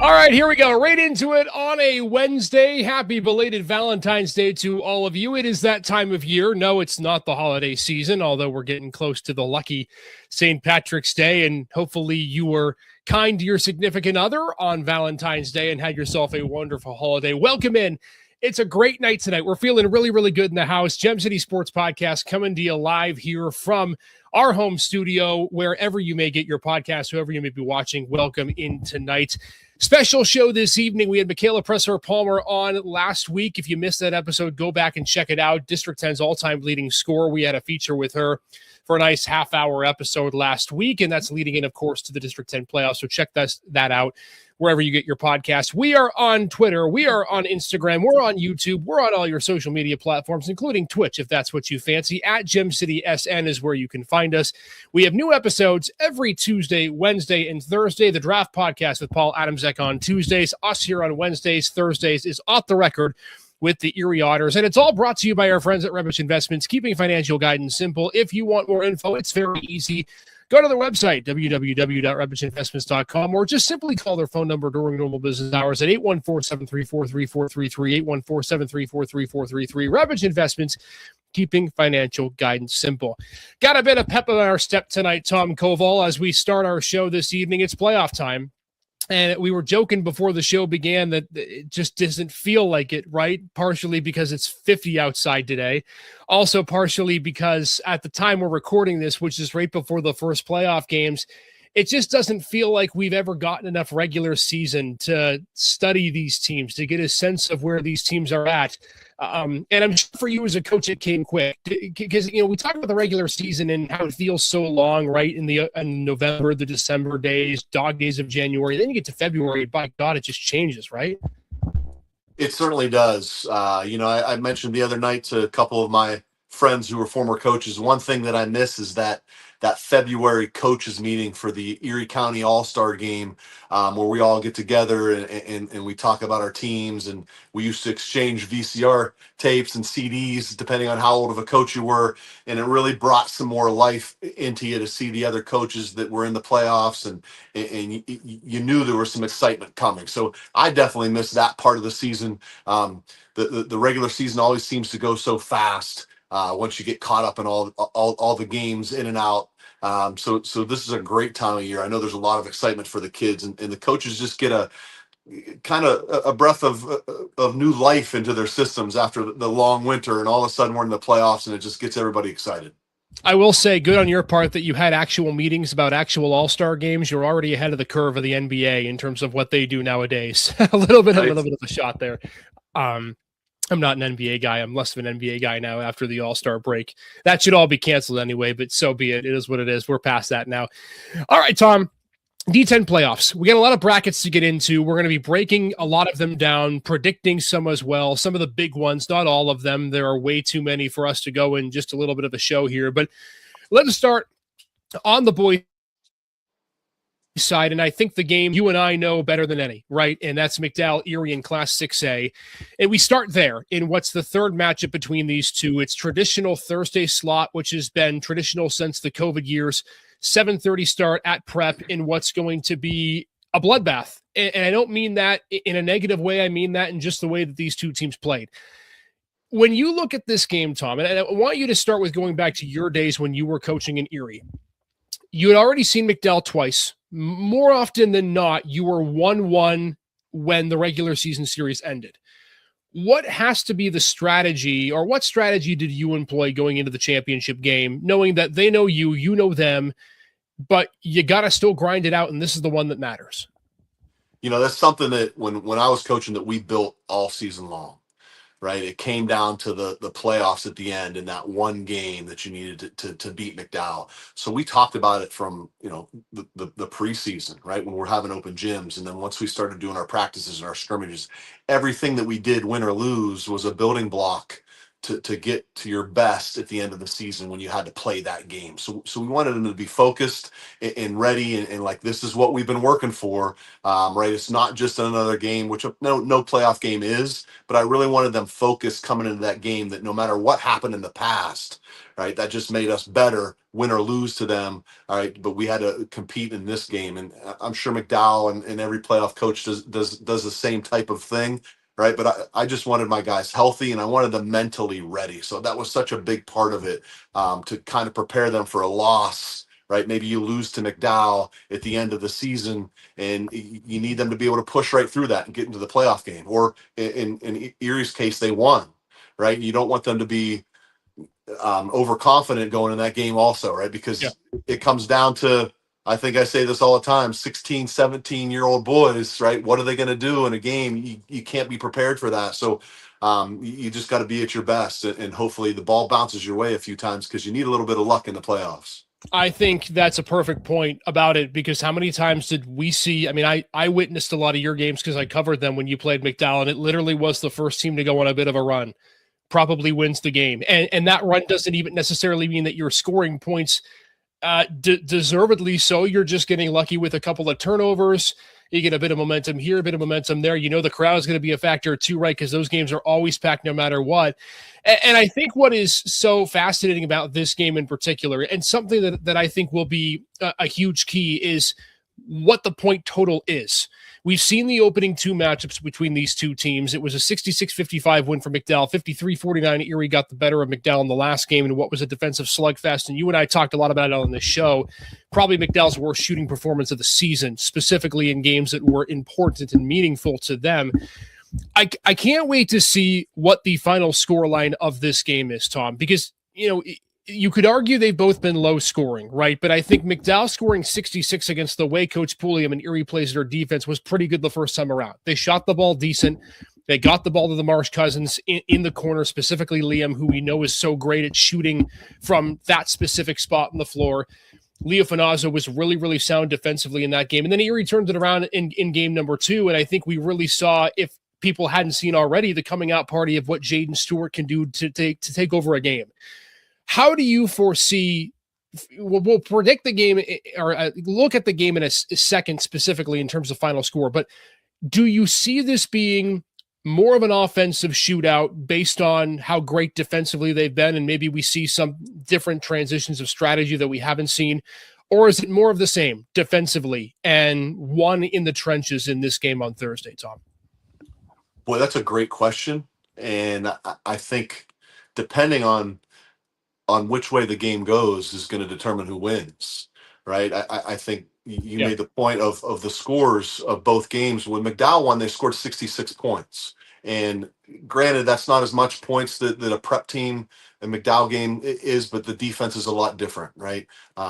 All right, here we go. Right into it on a Wednesday. Happy belated Valentine's Day to all of you. It is that time of year. No, it's not the holiday season, although we're getting close to the lucky St. Patrick's Day, and hopefully you were kind to your significant other on Valentine's Day and had yourself a wonderful holiday. Welcome in. It's a great night tonight. We're feeling really, really good in the house. Gem City Sports Podcast coming to you live here from our home studio, wherever you may get your podcast, whoever you may be watching. Welcome in tonight. Special show this evening. We had Michaela Presser-Palmer on last week. If you missed that episode, go back and check it out. District 10's all-time leading scorer. We had a feature with her for a nice half-hour episode last week, and that's leading in, of course, to the District 10 playoffs. So check that out wherever you get your podcast. We are on Twitter. We are on Instagram. We're on YouTube. We're on all your social media platforms, including Twitch, if that's what you fancy. At Gem City SN is where you can find us. We have new episodes every Tuesday, Wednesday, and Thursday. The Draft Podcast with Paul Adamczak on Tuesdays. Us here on Wednesdays. Thursdays is Off the Record with the Erie Otters. And it's all brought to you by our friends at Rebich Investments, keeping financial guidance simple. If you want more info, it's very easy. Go to their website, www.rebichinvestments.com, or just simply call their phone number during normal business hours at 814-734-3433, 814-734-3433. Rebich Investments, keeping financial guidance simple. Got a bit of pep in our step tonight, Tom Koval, as we start our show this evening. It's playoff time. And we were joking before the show began that it just doesn't feel like it, right? Partially because it's 50 outside today. Also partially because at the time we're recording this, which is right before the first playoff games, it just doesn't feel like we've ever gotten enough regular season to study these teams, to get a sense of where these teams are at. And I'm sure for you as a coach, it came quick because, we talk about the regular season and how it feels so long, right? In November, the December days, dog days of January, then you get to February, by God, it just changes, right? It certainly does. I mentioned the other night to a couple of my friends who were former coaches. One thing that I miss is that February coaches meeting for the Erie County All-Star game, where we all get together and we talk about our teams, and we used to exchange VCR tapes and CDs depending on how old of a coach you were, and it really brought some more life into you to see the other coaches that were in the playoffs, and you knew there was some excitement coming. So I definitely miss that part of the season. The regular season always seems to go so fast. Once you get caught up in all the games in and out. So this is a great time of year. I know there's a lot of excitement for the kids, and the coaches just get a kind of a breath of new life into their systems after the long winter, and all of a sudden we're in the playoffs, and it just gets everybody excited. I will say, good on your part that you had actual meetings about actual all-star games. You're already ahead of the curve of the NBA in terms of what they do nowadays. a little bit of a shot there. I'm not an NBA guy. I'm less of an NBA guy now after the All-Star break. That should all be canceled anyway, but so be it. It is what it is. We're past that now. All right, Tom, D-10 playoffs. We got a lot of brackets to get into. We're going to be breaking a lot of them down, predicting some as well. Some of the big ones, not all of them. There are way too many for us to go in just a little bit of a show here, but let's start on the boys side, and I think the game you and I know better than any, right? And that's McDowell Erie in Class 6A. And we start there in what's the third matchup between these two. It's traditional Thursday slot, which has been traditional since the COVID years. 7:30 start at Prep in what's going to be a bloodbath. And I don't mean that in a negative way. I mean that in just the way that these two teams played. When you look at this game, Tom, and I want you to start with going back to your days when you were coaching in Erie. You had already seen McDowell twice. More often than not, you were 1-1 when the regular season series ended. What has to be the strategy, or what strategy did you employ going into the championship game, knowing that they know you, you know them, but you got to still grind it out, and this is the one that matters? That's something that when I was coaching that we built all season long. Right, it came down to the playoffs at the end in that one game that you needed to beat McDowell. So we talked about it from the preseason, right, when we're having open gyms, and then once we started doing our practices and our scrimmages, everything that we did, win or lose, was a building block to get to your best at the end of the season when you had to play that game. So we wanted them to be focused and ready, and like, this is what we've been working for, right? It's not just another game, which no playoff game is, but I really wanted them focused coming into that game, that no matter what happened in the past, right, that just made us better win or lose to them. All right, but we had to compete in this game, and I'm sure McDowell and every playoff coach does the same type of thing. Right. But I just wanted my guys healthy, and I wanted them mentally ready. So that was such a big part of it, to kind of prepare them for a loss. Right. Maybe you lose to McDowell at the end of the season, and you need them to be able to push right through that and get into the playoff game. Or in Erie's case, they won. Right. You don't want them to be overconfident going in that game also, right? Because it comes down to, I think I say this all the time, 16, 17-year-old boys, right? What are they going to do in a game? You can't be prepared for that. So you just got to be at your best, and hopefully the ball bounces your way a few times, because you need a little bit of luck in the playoffs. I think that's a perfect point about it, because how many times did we see? I mean, I witnessed a lot of your games because I covered them when you played McDowell, and it literally was the first team to go on a bit of a run probably wins the game. And that run doesn't even necessarily mean that you're scoring points deservedly so. You're just getting lucky with a couple of turnovers. You get a bit of momentum here, a bit of momentum there. You know the crowd is going to be a factor too, right? Because those games are always packed no matter what. And I think what is so fascinating about this game in particular, and something that I think will be a huge key, is what the point total is. We've seen the opening two matchups between these two teams. It was a 66-55 win for McDowell. 53-49, Erie got the better of McDowell in the last game in what was a defensive slugfest. And you and I talked a lot about it on this show. Probably McDowell's worst shooting performance of the season, specifically in games that were important and meaningful to them. I can't wait to see what the final scoreline of this game is, Tom, because, you know, you could argue they've both been low scoring, right? But I think McDowell scoring 66 against the way Coach Pulliam and Erie plays their defense was pretty good the first time around. They shot the ball decent. They got the ball to the Marsh Cousins in the corner, specifically Liam, who we know is so great at shooting from that specific spot on the floor. Leo Finazzo was really, really sound defensively in that game. And then Erie turned it around in game number two. And I think we really saw, if people hadn't seen already, the coming out party of what Jaden Stewart can do to take over a game. How do you foresee? We'll predict the game, or look at the game in a second, specifically in terms of final score. But do you see this being more of an offensive shootout based on how great defensively they've been, and maybe we see some different transitions of strategy that we haven't seen? Or is it more of the same defensively and one in the trenches in this game on Thursday, Tom? Boy, that's a great question. And I think depending on which way the game goes is going to determine who wins, right? I think you made the point of the scores of both games. When McDowell won, they scored 66 points. And granted, that's not as much points that a prep team and McDowell game is, but the defense is a lot different, right?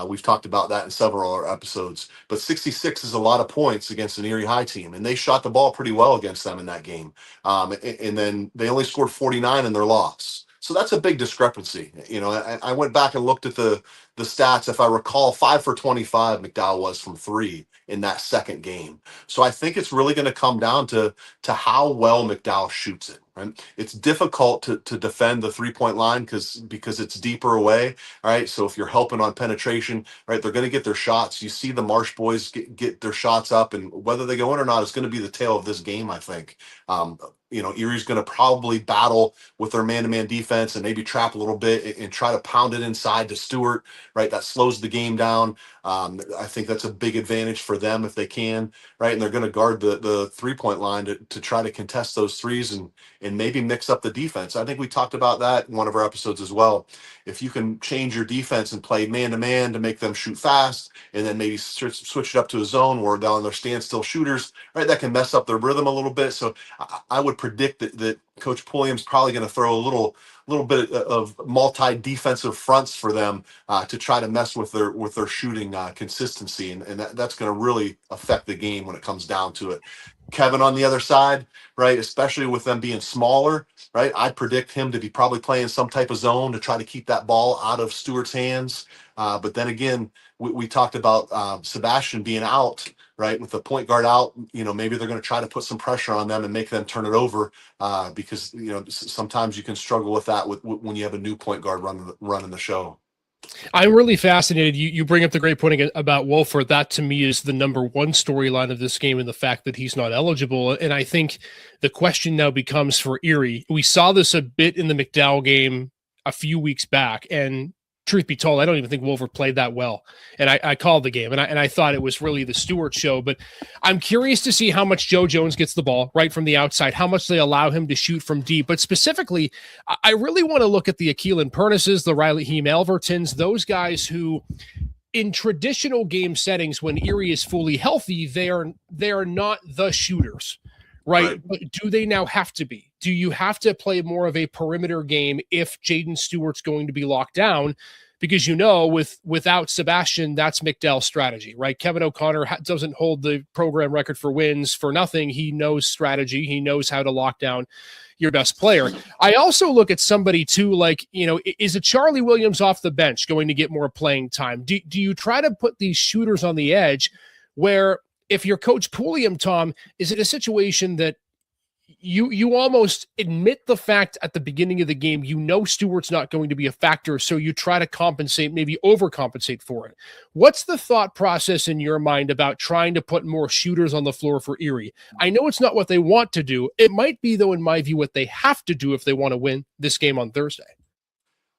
We've talked about that in several other episodes. But 66 is a lot of points against an Erie High team, and they shot the ball pretty well against them in that game. And then they only scored 49 in their loss. So that's a big discrepancy. You know, I went back and looked at the stats. If I recall, 5 for 25 McDowell was from three in that second game. So I think it's really going to come down to how well McDowell shoots it. Right? It's difficult to defend the 3-point line because it's deeper away. All right. So if you're helping on penetration, right, they're going to get their shots. You see the Marsh boys get their shots up, and whether they go in or not is going to be the tale of this game, I think. You know, Erie's going to probably battle with their man-to-man defense and maybe trap a little bit and try to pound it inside to Stewart, right? That slows the game down. I think that's a big advantage for them if they can, right? And they're going to guard the 3-point line to try to contest those threes and maybe mix up the defense. I think we talked about that in one of our episodes as well. If you can change your defense and play man-to-man to make them shoot fast, and then maybe switch it up to a zone where they're on their standstill shooters, right? That can mess up their rhythm a little bit. So I would predict that Coach Pulliam's probably going to throw a little bit of multi-defensive fronts for them to try to mess with their shooting consistency, and that's going to really affect the game when it comes down to it. Kevin on the other side, right, especially with them being smaller, right, I'd predict him to be probably playing some type of zone to try to keep that ball out of Stewart's hands. But then again, we talked about Sebastian being out, right, with the point guard out. You know, maybe they're going to try to put some pressure on them and make them turn it over because, you know, sometimes you can struggle with that when you have a new point guard running the show. I'm really fascinated. You bring up the great point about Wolford. That to me is the number one storyline of this game, and the fact that he's not eligible. And I think the question now becomes for Erie. We saw this a bit in the McDowell game a few weeks back, and truth be told, I don't even think Wolford played that well. And I called the game, and I thought it was really the Stewart show. But I'm curious to see how much Joe Jones gets the ball right from the outside, how much they allow him to shoot from deep. But specifically, I really want to look at the Akeelan Pernices, the Riley Heem Alvertons, those guys who, in traditional game settings, when Erie is fully healthy, they are not the shooters. Right. But do they now have to be? Do you have to play more of a perimeter game if Jaden Stewart's going to be locked down? Because, without Sebastian, that's McDowell's strategy, right? Kevin O'Connor doesn't hold the program record for wins for nothing. He knows strategy. He knows how to lock down your best player. I also look at somebody too, like, is a Charlie Williams off the bench going to get more playing time? Do you try to put these shooters on the edge where, if you're Coach Pulliam, Tom, is it a situation that you almost admit the fact at the beginning of the game, Stewart's not going to be a factor, so you try to compensate, maybe overcompensate for it? What's the thought process in your mind about trying to put more shooters on the floor for Erie? I know it's not what they want to do. It might be, though, in my view, what they have to do if they want to win this game on Thursday.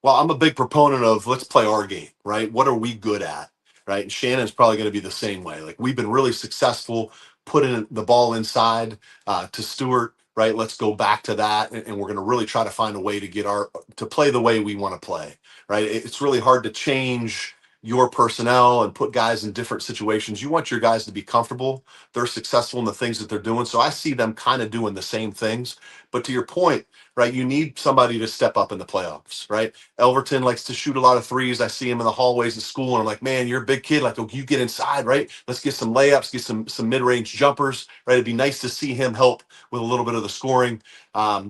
Well, I'm a big proponent of let's play our game, right? What are we good at? Right. And Shannon's probably going to be the same way. Like, we've been really successful putting the ball inside to Stewart. Right. Let's go back to that. And we're going to really try to find a way to to play the way we want to play. Right. It's really hard to change your personnel and put guys in different situations. You want your guys to be comfortable. They're successful in the things that they're doing. So I see them kind of doing the same things. But to your point, right, you need somebody to step up in the playoffs, right? Elverton likes to shoot a lot of threes. I see him in the hallways of school, and I'm like, man, you're a big kid. Like, oh, you get inside, right? Let's get some layups, get some mid-range jumpers, right? It'd be nice to see him help with a little bit of the scoring.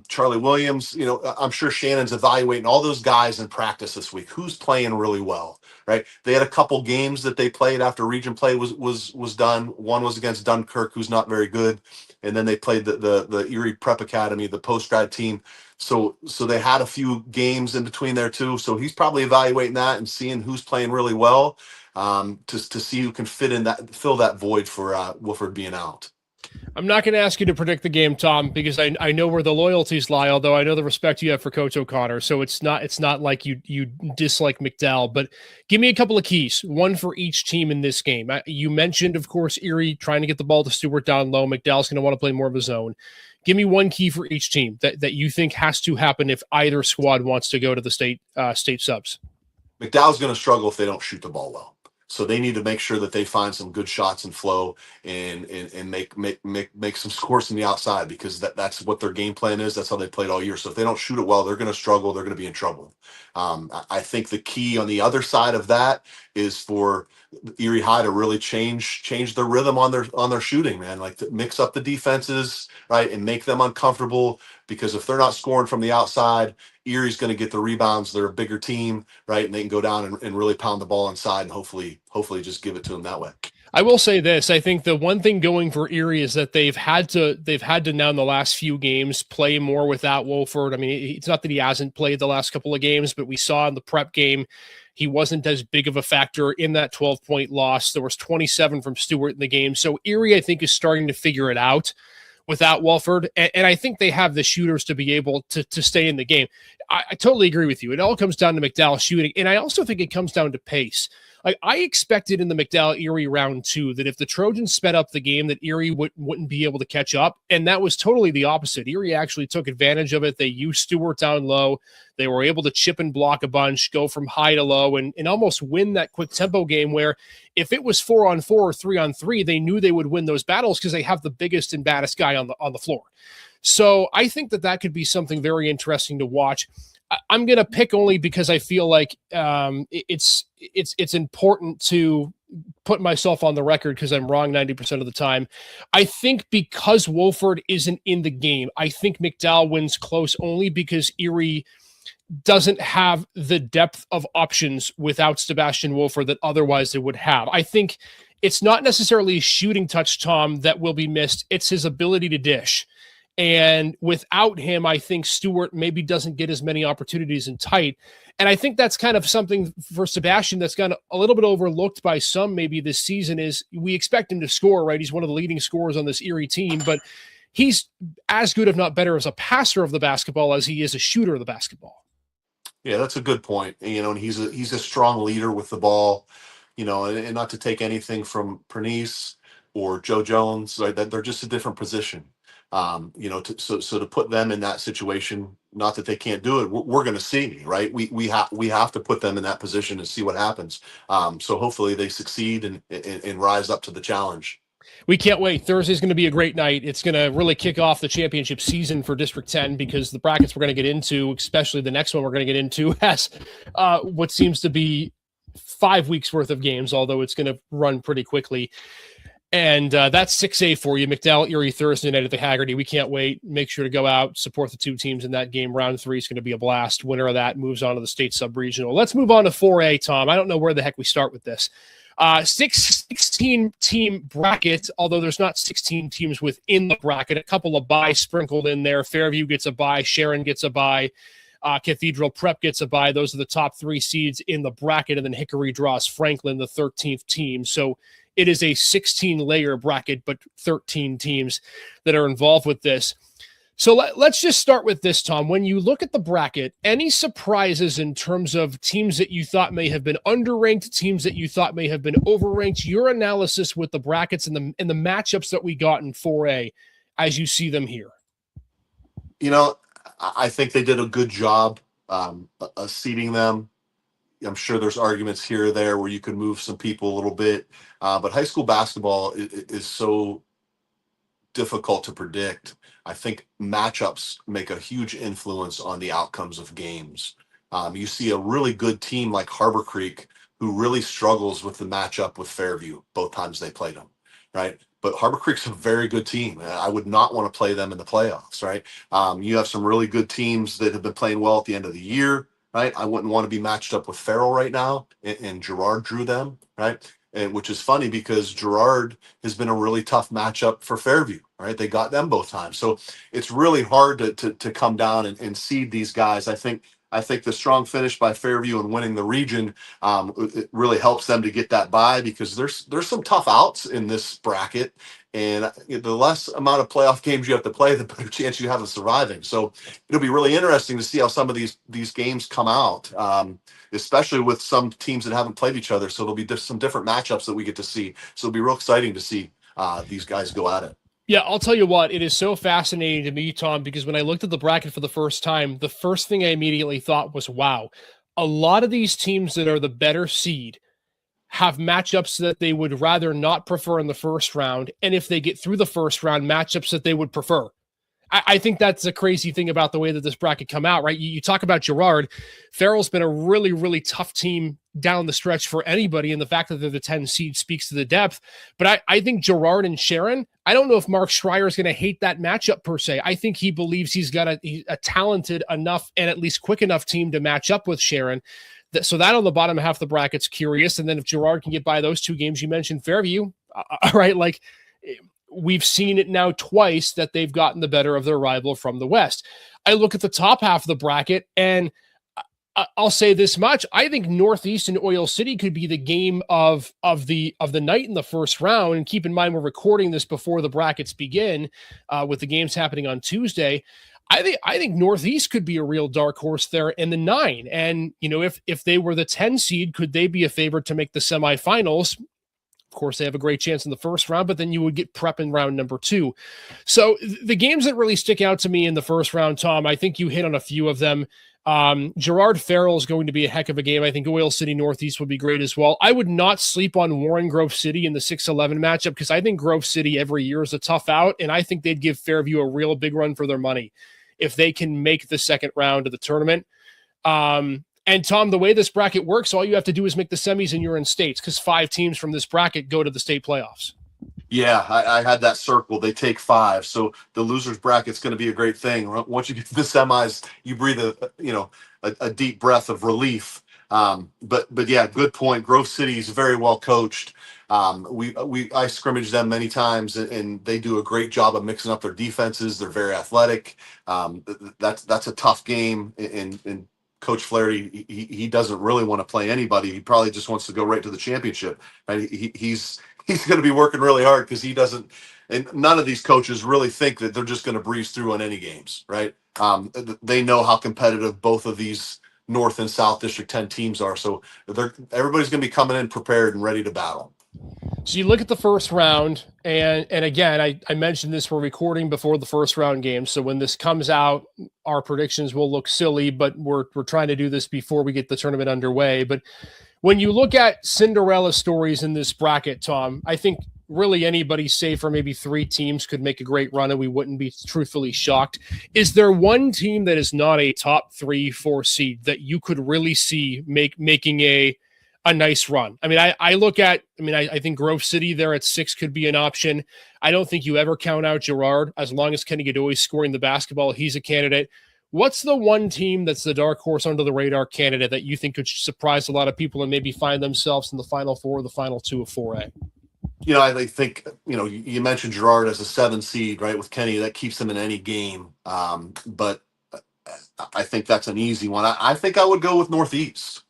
Charlie Williams, I'm sure Shannon's evaluating all those guys in practice this week. Who's playing really well, right? They had a couple games that they played after region play was done. One was against Dunkirk, who's not very good. And then they played the Erie Prep Academy, the post-grad team. So they had a few games in between there too. So he's probably evaluating that and seeing who's playing really well to see who can fill that void for Wolford being out. I'm not going to ask you to predict the game, Tom, because I know where the loyalties lie, although I know the respect you have for Coach O'Connor. So it's not like you dislike McDowell, but give me a couple of keys, one for each team in this game. You mentioned, of course, Erie trying to get the ball to Stewart down low. McDowell's going to want to play more of a zone. Give me one key for each team that you think has to happen if either squad wants to go to the state subs. McDowell's going to struggle if they don't shoot the ball well. So they need to make sure that they find some good shots and flow and make some scores from the outside, because that's what their game plan is. That's how they played all year. So if they don't shoot it well, they're going to struggle. They're going to be in trouble. I think the key on the other side of that is for Erie High to really change their rhythm on their shooting, man. Like, to mix up the defenses, right, and make them uncomfortable. Because if they're not scoring from the outside, Erie's going to get the rebounds. They're a bigger team, right, and they can go down and really pound the ball inside and hopefully just give it to them that way. I will say this. I think the one thing going for Erie is that they've had to now in the last few games play more without Wolford. I mean, it's not that he hasn't played the last couple of games, but we saw in the prep game, he wasn't as big of a factor in that 12-point loss. There was 27 from Stewart in the game. So Erie, I think, is starting to figure it out without Wolford. And I think they have the shooters to be able to stay in the game. I totally agree with you. It all comes down to McDowell shooting. And I also think it comes down to pace. Like, I expected in the McDowell-Erie round 2 that if the Trojans sped up the game, that Erie wouldn't be able to catch up. And that was totally the opposite. Erie actually took advantage of it. They used Stewart down low. They were able to chip and block a bunch, go from high to low, and almost win that quick tempo game where if it was 4-on-4 or 3-on-3, they knew they would win those battles because they have the biggest and baddest guy on the floor. So I think that could be something very interesting to watch. I'm going to pick only because I feel like it's important to put myself on the record because I'm wrong 90% of the time. I think because Wolford isn't in the game, I think McDowell wins close only because Erie doesn't have the depth of options without Sebastian Wolford that otherwise they would have. I think it's not necessarily a shooting touch, Tom, that will be missed. It's his ability to dish. And without him, I think Stewart maybe doesn't get as many opportunities in tight. And I think that's kind of something for Sebastian that's kind of a little bit overlooked by some maybe this season is we expect him to score, right? He's one of the leading scorers on this Erie team, but he's as good, if not better, as a passer of the basketball as he is a shooter of the basketball. Yeah, that's a good point. And he's a strong leader with the ball, and not to take anything from Pernice or Joe Jones, right? That they're just a different position. So to put them in that situation, not that they can't do it, we're going to see, right? We have to put them in that position and see what happens. So hopefully they succeed and rise up to the challenge. We can't wait. Thursday's going to be a great night. It's going to really kick off the championship season for District 10 because the brackets we're going to get into, especially the next one we're going to get into, has what seems to be 5 weeks worth of games, although it's going to run pretty quickly. And that's 6A for you. McDowell, Erie, Thursday night at the Haggerty. We can't wait. Make sure to go out, support the two teams in that game. Round 3 is going to be a blast. Winner of that moves on to the state sub-regional. Let's move on to 4A, Tom. I don't know where the heck we start with this. 16-team bracket, although there's not 16 teams within the bracket. A couple of buys sprinkled in there. Fairview gets a buy. Sharon gets a buy. Cathedral Prep gets a bye. Those are the top 3 seeds in the bracket, and then Hickory draws Franklin, the 13th team. So it is a 16-layer bracket, but 13 teams that are involved with this. So let's just start with this, Tom. When you look at the bracket, any surprises in terms of teams that you thought may have been underranked, teams that you thought may have been overranked? Your analysis with the brackets and the matchups that we got in 4A as you see them here. I think they did a good job seeding them. I'm sure there's arguments here or there where you could move some people a little bit, but high school basketball is so difficult to predict. I think matchups make a huge influence on the outcomes of games. You see a really good team like Harbor Creek who really struggles with the matchup with Fairview both times they played them, right? But Harbor Creek's a very good team. I would not want to play them in the playoffs, right? You have some really good teams that have been playing well at the end of the year, right? I wouldn't want to be matched up with Farrell right now, and Girard drew them, right? And which is funny because Girard has been a really tough matchup for Fairview, right? They got them both times. So it's really hard to come down and seed these guys. I think the strong finish by Fairview and winning the region, it really helps them to get that bye because there's some tough outs in this bracket. And the less amount of playoff games you have to play, the better chance you have of surviving. So it'll be really interesting to see how some of these games come out, especially with some teams that haven't played each other. So there'll be some different matchups that we get to see. So it'll be real exciting to see these guys go at it. Yeah, I'll tell you what, it is so fascinating to me, Tom, because when I looked at the bracket for the first time, the first thing I immediately thought was, wow, a lot of these teams that are the better seed have matchups that they would rather not prefer in the first round. And if they get through the first round, matchups that they would prefer. I think that's the crazy thing about the way that this bracket come out, right? You talk about Girard. Farrell's been a really, really tough team down the stretch for anybody, and the fact that they're the 10 seed speaks to the depth. But I think Girard and Sharon, I don't know if Mark Schreier is going to hate that matchup per se. I think he believes he's got a talented enough and at least quick enough team to match up with Sharon. So that on the bottom half of the bracket's curious. And then if Girard can get by those 2 games you mentioned, Fairview, right? Like, we've seen it now twice that they've gotten the better of their rival from the West. I look at the top half of the bracket, and I'll say this much. I think Northeast and Oil City could be the game of the night in the first round. And keep in mind, we're recording this before the brackets begin, with the games happening on Tuesday. I think Northeast could be a real dark horse there in the 9. And, if they were the 10 seed, could they be a favorite to make the semifinals? Of course, they have a great chance in the first round, but then you would get prep in round number 2. So the games that really stick out to me in the first round, Tom, I think you hit on a few of them. Girard Farrell is going to be a heck of a game. I think Oil City Northeast would be great as well. I would not sleep on Warren Grove City in the 6-11 matchup because I think Grove City every year is a tough out, and I think they'd give Fairview a real big run for their money if they can make the second round of the tournament. And Tom, the way this bracket works, all you have to do is make the semis and you're in states because 5 teams from this bracket go to the state playoffs. Yeah, I had that circle. They take 5. So the losers bracket's going to be a great thing. Once you get to the semis, you breathe a deep breath of relief. But yeah, good point. Grove City is very well coached. I scrimmage them many times, and they do a great job of mixing up their defenses. They're very athletic. That's a tough game, and Coach Flaherty, he doesn't really want to play anybody. He probably just wants to go right to the championship. Right? He's going to be working really hard because he doesn't. And none of these coaches really think that they're just going to breeze through on any games, right? They know how competitive both of these North and South District 10 teams are. So everybody's going to be coming in prepared and ready to battle. So you look at the first round, and again, I mentioned this, we're recording before the first round game. So when this comes out, our predictions will look silly, but we're trying to do this before we get the tournament underway. But when you look at Cinderella stories in this bracket, Tom, I think really anybody, save for maybe 3 teams, could make a great run and we wouldn't be truthfully shocked. Is there one team that is not a top 3-4 seed that you could really see making a nice run? I mean, I think Grove City there at 6 could be an option. I don't think you ever count out Girard. As long as Kenny Godoy's scoring the basketball, he's a candidate. What's the one team that's the dark horse under the radar candidate that you think could surprise a lot of people and maybe find themselves in the Final Four or the Final 2 of 4A? I think, you mentioned Girard as a 7 seed, right? With Kenny, that keeps him in any game. But I think that's an easy one. I think I would go with Northeast,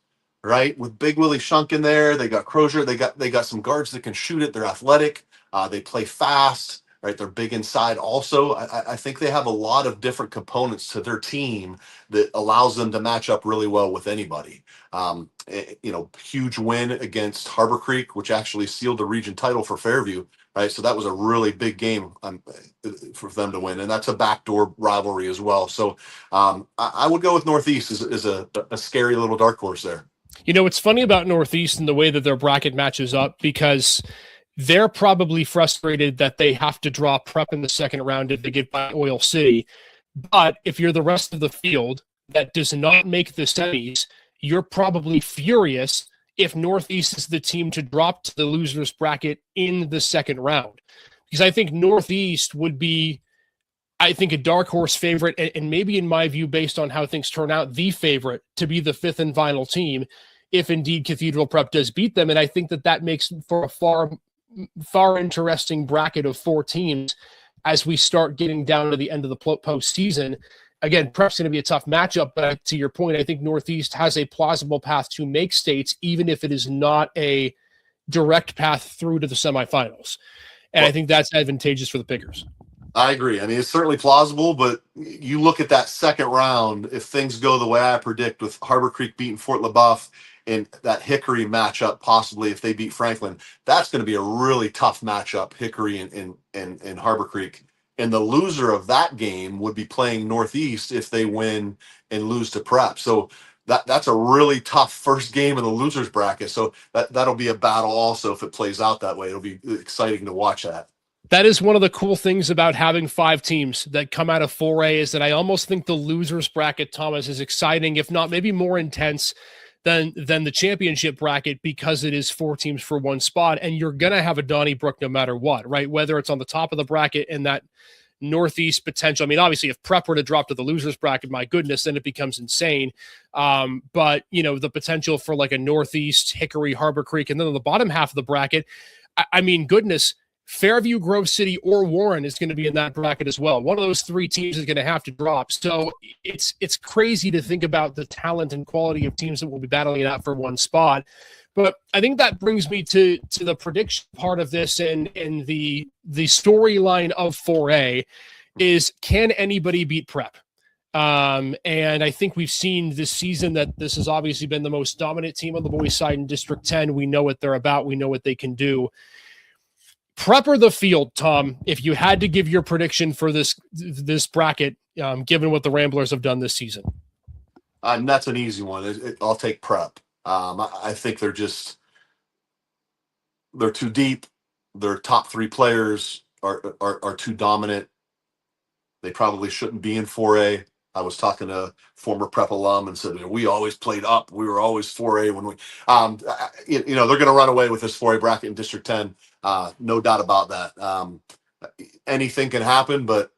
right? With Big Willie Shunk in there. They got Crozier. They got some guards that can shoot it. They're athletic. They play fast, right? They're big inside also. I think they have a lot of different components to their team that allows them to match up really well with anybody. Huge win against Harbor Creek, which actually sealed the region title for Fairview, right? So that was a really big game for them to win, and that's a backdoor rivalry as well. So I would go with Northeast as a scary little dark horse there. It's funny about Northeast and the way that their bracket matches up, because they're probably frustrated that they have to draw Prep in the second round if they get by Oil City. But if you're the rest of the field that does not make the semis, you're probably furious if Northeast is the team to drop to the losers bracket in the second round. Because I think Northeast would be, a dark horse favorite, and maybe in my view, based on how things turn out, the favorite to be the 5th and final team if indeed Cathedral Prep does beat them. And I think that makes for a far interesting bracket of 4 teams as we start getting down to the end of the postseason. Again, Prep's going to be a tough matchup, but to your point, I think Northeast has a plausible path to make states, even if it is not a direct path through to the semifinals. And I think that's advantageous for the Pickers. I agree. I mean, it's certainly plausible, but you look at that second round, if things go the way I predict with Harbor Creek beating Fort LaBeouf and that Hickory matchup, possibly if they beat Franklin, that's going to be a really tough matchup, Hickory and Harbor Creek. And the loser of that game would be playing Northeast if they win and lose to Prep. So that's a really tough first game in the losers bracket. So that'll be a battle also if it plays out that way. It'll be exciting to watch that. That is one of the cool things about having 5 teams that come out of 4A, is that I almost think the losers bracket, Thomas, is exciting, if not maybe more intense than the championship bracket, because it is 4 teams for 1 spot, and you're going to have a Donnybrook no matter what, right? Whether it's on the top of the bracket and that Northeast potential. I mean, obviously, if Prep were to drop to the losers bracket, my goodness, then it becomes insane. But, the potential for like a Northeast, Hickory, Harbor Creek, and then on the bottom half of the bracket, I mean, goodness, Fairview, Grove City, or Warren is going to be in that bracket as well. One of those 3 teams is going to have to drop. So it's crazy to think about the talent and quality of teams that will be battling it out for 1 spot. But I think that brings me to the prediction part of this, and the storyline of 4A is, can anybody beat Prep? And I think we've seen this season that this has obviously been the most dominant team on the boys' side in District 10. We know what they're about. We know what they can do. Prep or the field, Tom, if you had to give your prediction for this bracket, given what the Ramblers have done this season? That's an easy one. I'll take Prep. I think they're too deep. Their top 3 players are too dominant. They probably shouldn't be in 4A. I was talking to a former Prep alum and said, we always played up. We were always 4A when we, they're going to run away with this 4A bracket in District 10. No doubt about that. Anything can happen, but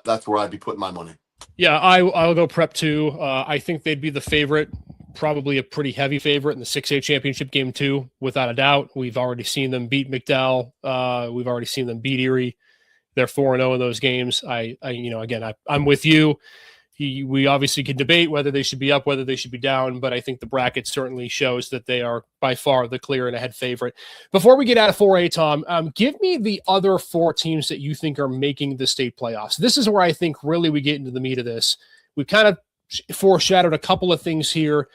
that's where I'd be putting my money. Yeah, I'll go Prep too. I think they'd be the favorite, probably a pretty heavy favorite in the 6A championship game too, without a doubt. We've already seen them beat McDowell. We've already seen them beat Erie. They're 4-0 in those games. I'm with you. We obviously can debate whether they should be up, whether they should be down, but I think the bracket certainly shows that they are by far the clear and ahead favorite. Before we get out of 4A, Tom, give me the other 4 teams that you think are making the state playoffs. This is where I think really we get into the meat of this. We've kind of foreshadowed a couple of things here.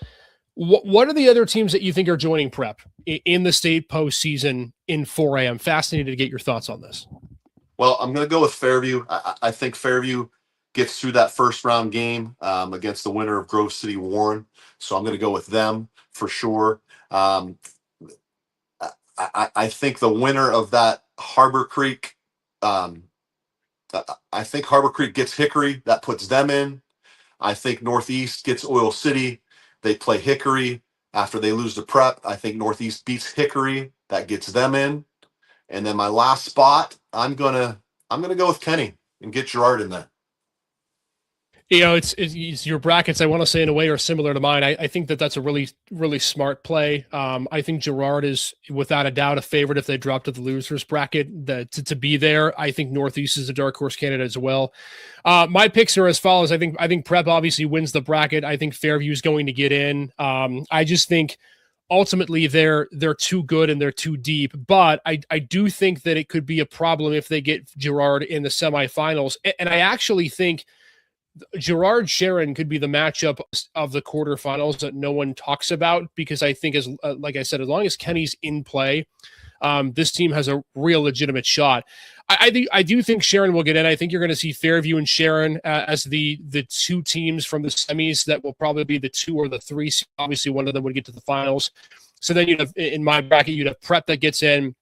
What are the other teams that you think are joining prep in the state postseason in 4A? I'm fascinated to get your thoughts on this. Well, I'm going to go with Fairview. I think Fairview gets through that first round game against the winner of Grove City Warren. So I'm going to go with them for sure. I think the winner of that Harbor Creek, I think Harbor Creek gets Hickory. That puts them in. I think Northeast gets Oil City. They play Hickory after they lose to prep. I think Northeast beats Hickory. That gets them in. And then my last spot, I'm gonna go with Kenny and get Girard in there. It's your brackets, I want to say, in a way, are similar to mine. I think that's a really, really smart play. I think Girard is, without a doubt, a favorite if they drop to the losers bracket to be there. I think Northeast is a dark horse candidate as well. My picks are as follows. I think Prep obviously wins the bracket. I think Fairview is going to get in. I just think ultimately they're too good and they're too deep, but I do think that it could be a problem if they get Girard in the semifinals. And I actually think Girard Sharon could be the matchup of the quarterfinals that no one talks about, because I think, as like I said, as long as Kenny's in play, this team has a real legitimate shot. I do think Sharon will get in. I think you're going to see Fairview and Sharon as the two teams from the semis that will probably be the 2 or the 3. Obviously, one of them would get to the finals. So then you'd have, in my bracket, you'd have Prep that gets in,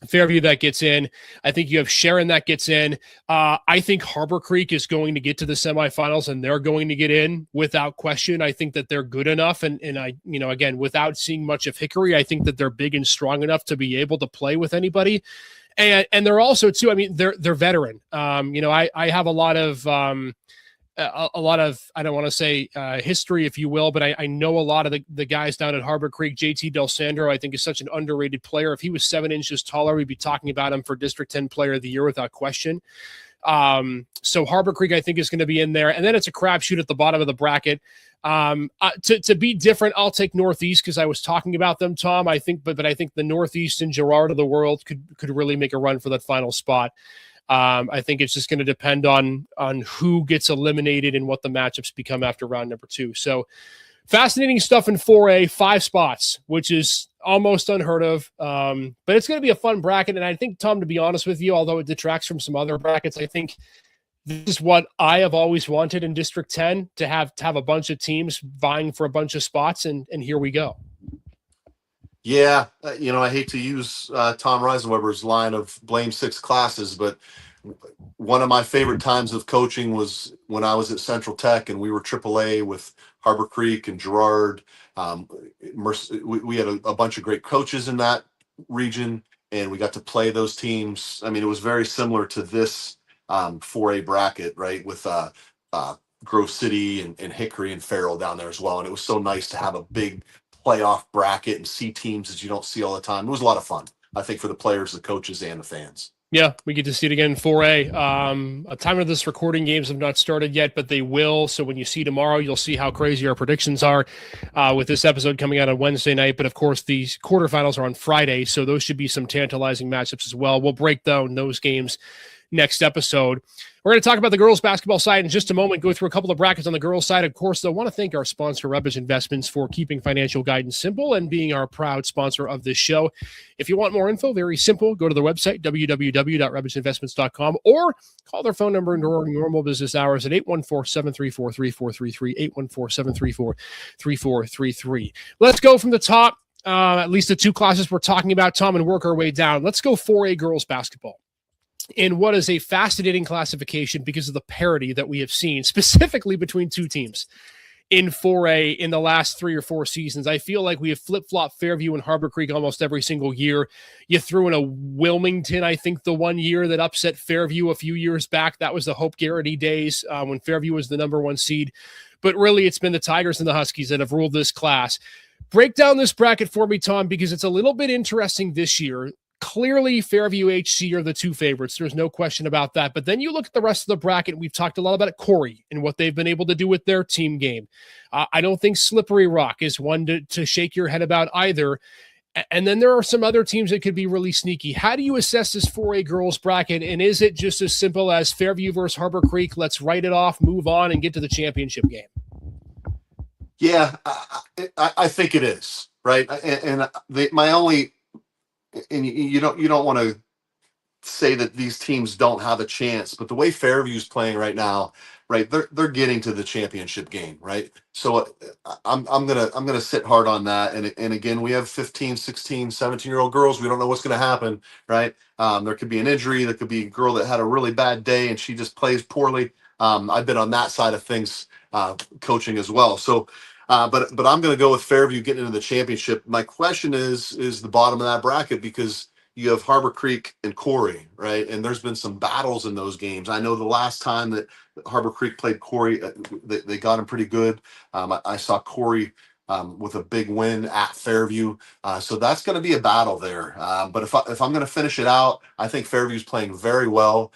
Fairview that gets in. I think you have Sharon that gets in. I think Harbor Creek is going to get to the semifinals and they're going to get in without question. I think that they're good enough. And I, again, without seeing much of Hickory, I think that they're big and strong enough to be able to play with anybody. And they're also too, they're veteran. I have a lot of, I don't want to say history, if you will, but I know a lot of the guys down at Harbor Creek. JT Del Sandro, I think, is such an underrated player. If he was 7 inches taller, we'd be talking about him for District 10 Player of the Year without question. So Harbor Creek, I think, is going to be in there. And then it's a crapshoot at the bottom of the bracket. To be different, I'll take Northeast because I was talking about them, Tom. I think, but I think the Northeast and Girard of the world could really make a run for that final spot. I think it's just going to depend on who gets eliminated and what the matchups become after round number 2. So fascinating stuff in 4A, 5 spots, which is almost unheard of. But it's going to be a fun bracket. And I think, Tom, to be honest with you, although it detracts from some other brackets, I think this is what I have always wanted in District 10, to have a bunch of teams vying for a bunch of spots. And here we go. Yeah, I hate to use Tom Reisenweber's line of blame 6 classes, but one of my favorite times of coaching was when I was at Central Tech and we were AAA with Harbor Creek and Girard. We had a bunch of great coaches in that region, and we got to play those teams. It was very similar to this 4A bracket, right, with Grove City and Hickory and Farrell down there as well. And it was so nice to have a big playoff bracket and see teams that you don't see all the time. It was a lot of fun, I think, for the players, the coaches, and the fans. Yeah, we get to see it again in 4A. A time of this recording, games have not started yet, but they will. So when you see tomorrow, you'll see how crazy our predictions are with this episode coming out on Wednesday night. But of course, these quarterfinals are on Friday, so those should be some tantalizing matchups as well. We'll break down those games next episode. We're going to talk about the girls basketball side in just a moment, go through a couple of brackets on the girls side. Of course, though, I want to thank our sponsor, Rubbish Investments, for keeping financial guidance simple and being our proud sponsor of this show. If you want more info, very simple, go to their website, www.rubbishinvestments.com, or call their phone number during normal business hours at 814-734-3433, 814-734-3433. Let's go from the top, at least the 2 classes we're talking about, Tom, and work our way down. Let's go 4A girls basketball. In what is a fascinating classification because of the parity that we have seen, specifically between 2 teams in 4A in the last 3 or 4 seasons. I feel like we have flip-flopped Fairview and Harbor Creek almost every single year. You threw in a Wilmington, I think, the one year that upset Fairview a few years back. That was the Hope Garrity days when Fairview was the number 1 seed. But really, it's been the Tigers and the Huskies that have ruled this class. Break down this bracket for me, Tom, because it's a little bit interesting this year. Clearly, Fairview HC are the 2 favorites. There's no question about that. But then you look at the rest of the bracket. We've talked a lot about it, Corey, and what they've been able to do with their team game. I don't think Slippery Rock is one to shake your head about either. And then there are some other teams that could be really sneaky. How do you assess this 4A girls bracket? And is it just as simple as Fairview versus Harbor Creek? Let's write it off, move on, and get to the championship game. Yeah, I think it is right, my only, and you don't want to say that these teams don't have a chance, but the way Fairview's playing right now, right, they're getting to the championship game, right? So I'm gonna sit hard on that. And again, we have 15, 16, 17-year-old girls. We don't know what's gonna happen, right? There could be an injury. There could be a girl that had a really bad day and she just plays poorly. I've been on that side of things, coaching as well. So. But I'm going to go with Fairview getting into the championship. My question is the bottom of that bracket, because you have Harbor Creek and Corey, right? And there's been some battles in those games. I know the last time that Harbor Creek played Corey, they got him pretty good. I saw Corey with a big win at Fairview. So that's going to be a battle there. But if I'm going to finish it out, I think Fairview's playing very well.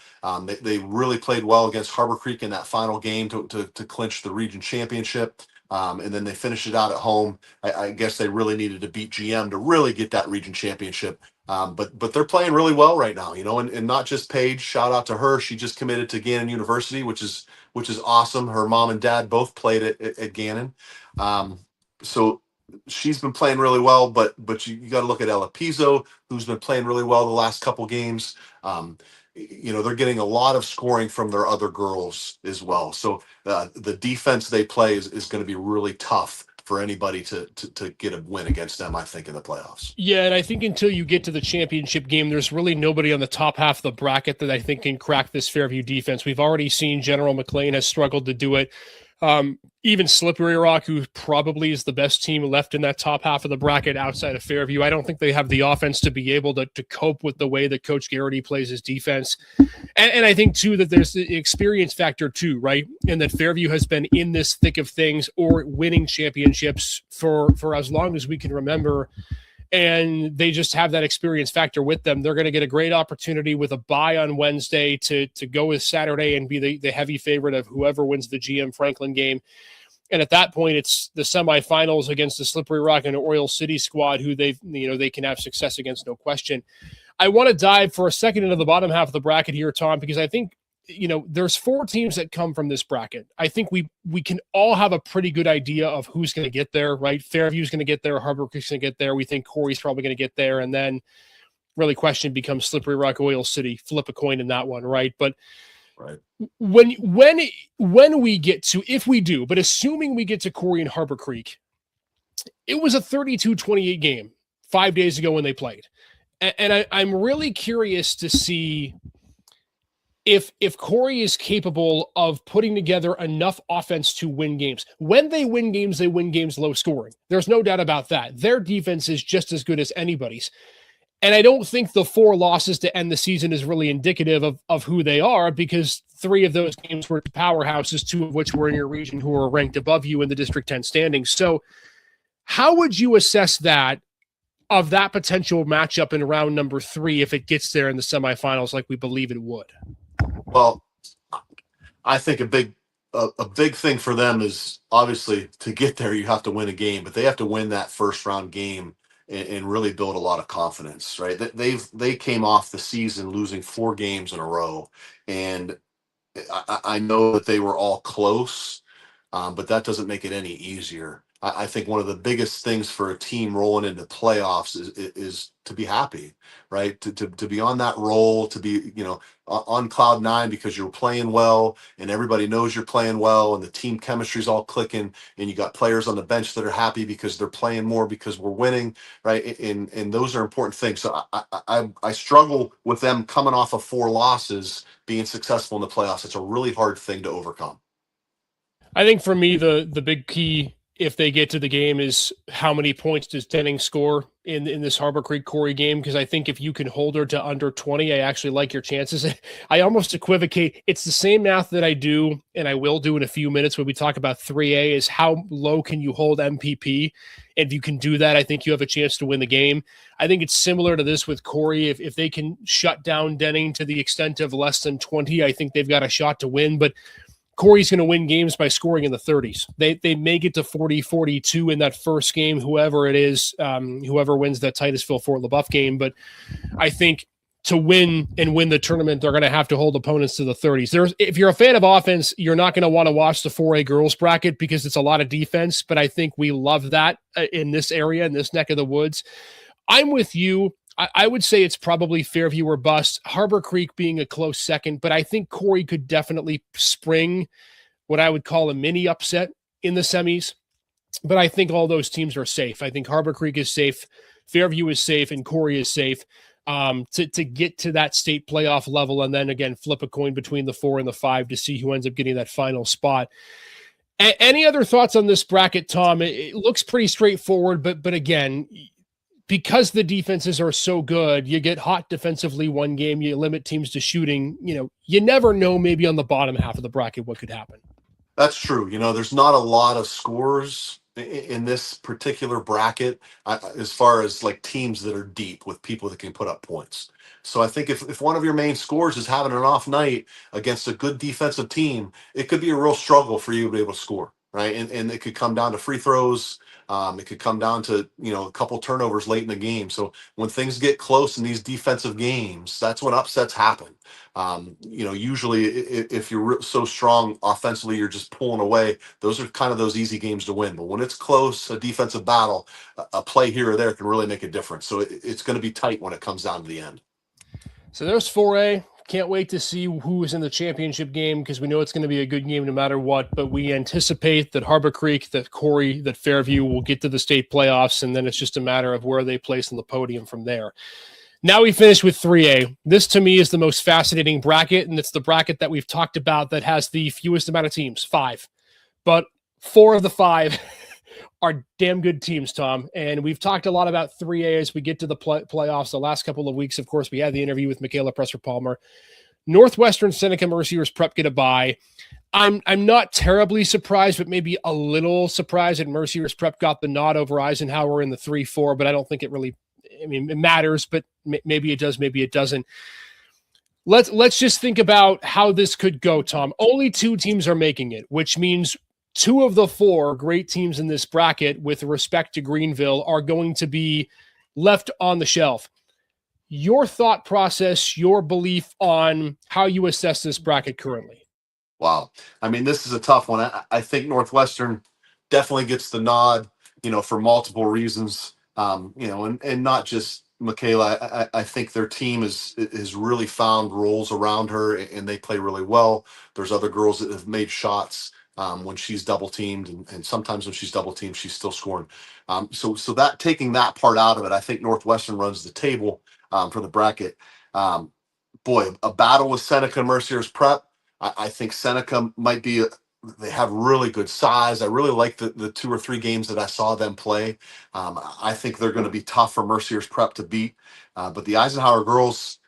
They really played well against Harbor Creek in that final game to clinch the region championship. And then they finished it out at home. I guess they really needed to beat GM to really get that region championship. But they're playing really well right now, and not just Paige. Shout out to her. She just committed to Gannon University, which is awesome. Her mom and dad both played at Gannon. So she's been playing really well, but you got to look at Ella Pizzo, who's been playing really well the last couple games. They're getting a lot of scoring from their other girls as well. So the defense they play is going to be really tough for anybody to get a win against them, I think, in the playoffs. Yeah, and I think until you get to the championship game, there's really nobody on the top half of the bracket that I think can crack this Fairview defense. We've already seen General McLean has struggled to do it. Even Slippery Rock, who probably is the best team left in that top half of the bracket outside of Fairview, I don't think they have the offense to be able to cope with the way that Coach Garrity plays his defense. And I think, too, that there's the experience factor, too, right? And that Fairview has been in this thick of things or winning championships for as long as we can remember. And they just have that experience factor with them. They're going to get a great opportunity with a bye on Wednesday to go with Saturday and be the heavy favorite of whoever wins the GM Franklin game. And at that point, it's the semifinals against the Slippery Rock and Oil City squad, who they can have success against, no question. I want to dive for a second into the bottom half of the bracket here, Tom, because I think there's 4 teams that come from this bracket. I think we can all have a pretty good idea of who's going to get there, right? Fairview's going to get there. Harbor Creek's going to get there. We think Corey's probably going to get there. And then really question becomes Slippery Rock, Oil City, flip a coin in that one, right? But right. When we get to, if we do, but assuming we get to Corey and Harbor Creek, it was a 32-28 game 5 days ago when they played. And I'm really curious to see if Corey is capable of putting together enough offense to win games. When they win games low scoring. There's no doubt about that. Their defense is just as good as anybody's. And I don't think the 4 losses to end the season is really indicative of who they are, because 3 of those games were powerhouses, 2 of which were in your region who are ranked above you in the District 10 standings. So how would you assess that, of that potential matchup in round number 3, if it gets there in the semifinals like we believe it would? Well, I think a big thing for them is, obviously, to get there, you have to win a game, but they have to win that first round game and really build a lot of confidence, right? They came off the season losing 4 games in a row, and I know that they were all close, but that doesn't make it any easier. I think one of the biggest things for a team rolling into playoffs is to be happy, right? To be on that roll, to be, on cloud 9 because you're playing well and everybody knows you're playing well and the team chemistry's all clicking and you got players on the bench that are happy because they're playing more because we're winning, right? And those are important things. So I struggle with them coming off of 4 losses, being successful in the playoffs. It's a really hard thing to overcome. I think for me, the big key, if they get to the game, is how many points does Denning score in this Harbor Creek Corey game? Because I think if you can hold her to under 20, I actually like your chances. I almost equivocate. It's the same math that I do, and I will do in a few minutes when we talk about 3A, is how low can you hold MPP? And if you can do that, I think you have a chance to win the game. I think it's similar to this with Corey. If they can shut down Denning to the extent of less than 20, I think they've got a shot to win. But Corey's going to win games by scoring in the 30s. They may get to 40-42 in that first game, whoever it is, whoever wins that Titusville-Fort LaBeouf game. But I think to win the tournament, they're going to have to hold opponents to the 30s. If you're a fan of offense, you're not going to want to watch the 4A girls bracket because it's a lot of defense, but I think we love that in this area, in this neck of the woods. I'm with you. I would say it's probably Fairview or bust, Harbor Creek being a close second, but I think Corey could definitely spring what I would call a mini upset in the semis. But I think all those teams are safe. I think Harbor Creek is safe, Fairview is safe, and Corey is safe to get to that state playoff level, and then again flip a coin between the 4 and the 5 to see who ends up getting that final spot. Any other thoughts on this bracket, Tom? It looks pretty straightforward, but again, because the defenses are so good, you get hot defensively one game, you limit teams to shooting. You never know, maybe on the bottom half of the bracket what could happen. That's true. There's not a lot of scores in this particular bracket as far as like teams that are deep with people that can put up points. So I think if one of your main scores is having an off night against a good defensive team, it could be a real struggle for you to be able to score, right? And it could come down to free throws. It could come down to, a couple turnovers late in the game. So when things get close in these defensive games, that's when upsets happen. Usually if you're so strong offensively, you're just pulling away. Those are kind of those easy games to win. But when it's close, a defensive battle, a play here or there can really make a difference. So it's going to be tight when it comes down to the end. So there's 4A. Can't wait to see who is in the championship game because we know it's going to be a good game no matter what. But we anticipate that Harbor Creek, that Corey, that Fairview will get to the state playoffs, and then it's just a matter of where they place on the podium from there. Now we finish with 3A. This, to me, is the most fascinating bracket, and it's the bracket that we've talked about that has the fewest amount of teams, 5. But 4 of the 5 are damn good teams, Tom. And we've talked a lot about 3A as we get to the playoffs. The last couple of weeks, of course, we had the interview with Michaela Presser-Palmer. Northwestern, Seneca, Mercyhurst Prep get a bye. I'm not terribly surprised, but maybe a little surprised that Mercyhurst Prep got the nod over Eisenhower in the 3-4, but I don't think it really, it matters, but maybe it does, maybe it doesn't. Let's just think about how this could go, Tom. Only 2 teams are making it, which means 2 of the 4 great teams in this bracket with respect to Greenville are going to be left on the shelf. Your thought process, your belief on how you assess this bracket currently. Wow. This is a tough one. I think Northwestern definitely gets the nod, for multiple reasons, and not just Michaela. I think their team has really found roles around her, and they play really well. There's other girls that have made shots when she's double teamed, and sometimes when she's double teamed, she's still scoring. So that taking that part out of it, I think Northwestern runs the table for the bracket. A battle with Seneca and Mercyhurst Prep. I think Seneca might be. They have really good size. I really like the 2 or 3 games that I saw them play. I think they're going to be tough for Mercyhurst Prep to beat. But the Eisenhower girls,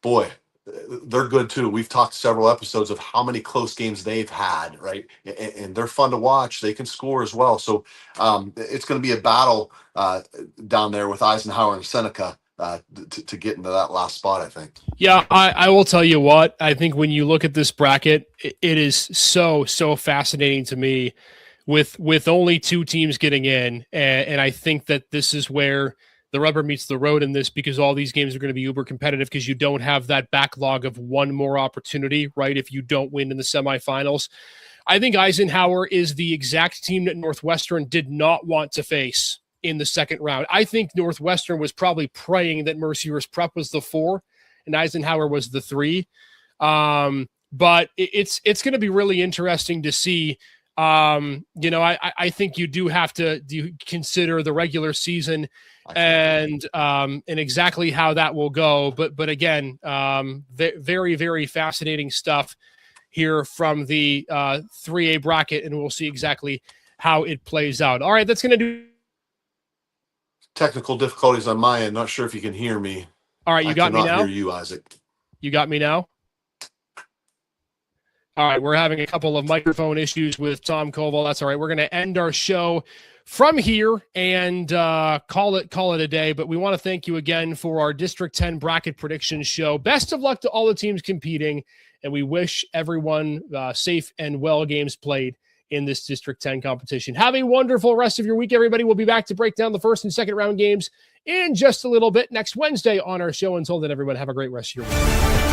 they're good too. We've talked several episodes of how many close games they've had, right? And they're fun to watch. They can score as well. So it's going to be a battle down there with Eisenhower and Seneca to get into that last spot, I think. Yeah, I will tell you what, I think when you look at this bracket, it is so fascinating to me with only 2 teams getting in. And I think that this is where the rubber meets the road in this, because all these games are going to be uber competitive because you don't have that backlog of one more opportunity, right? If you don't win in the semifinals. I think Eisenhower is the exact team that Northwestern did not want to face in the second round. I think Northwestern was probably praying that Mercyhurst Prep was the 4 and Eisenhower was the 3. But it's going to be really interesting to see. I think you do have to consider the regular season and exactly how that will go. But again, very, very fascinating stuff here from the 3A bracket, and we'll see exactly how it plays out. All right, that's going to do. Technical difficulties on my end. Not sure if you can hear me. All right, you got me now? I cannot hear you, Isaac. You got me now? All right, we're having a couple of microphone issues with Tom Koval. That's all right. We're going to end our show from here and call it a day. But we want to thank you again for our District 10 bracket prediction show. Best of luck to all the teams competing, and we wish everyone safe and well games played in this District 10 competition. Have a wonderful rest of your week, everybody. We'll be back to break down the first and second round games in just a little bit next Wednesday on our show. Until then, everyone, have a great rest of your week.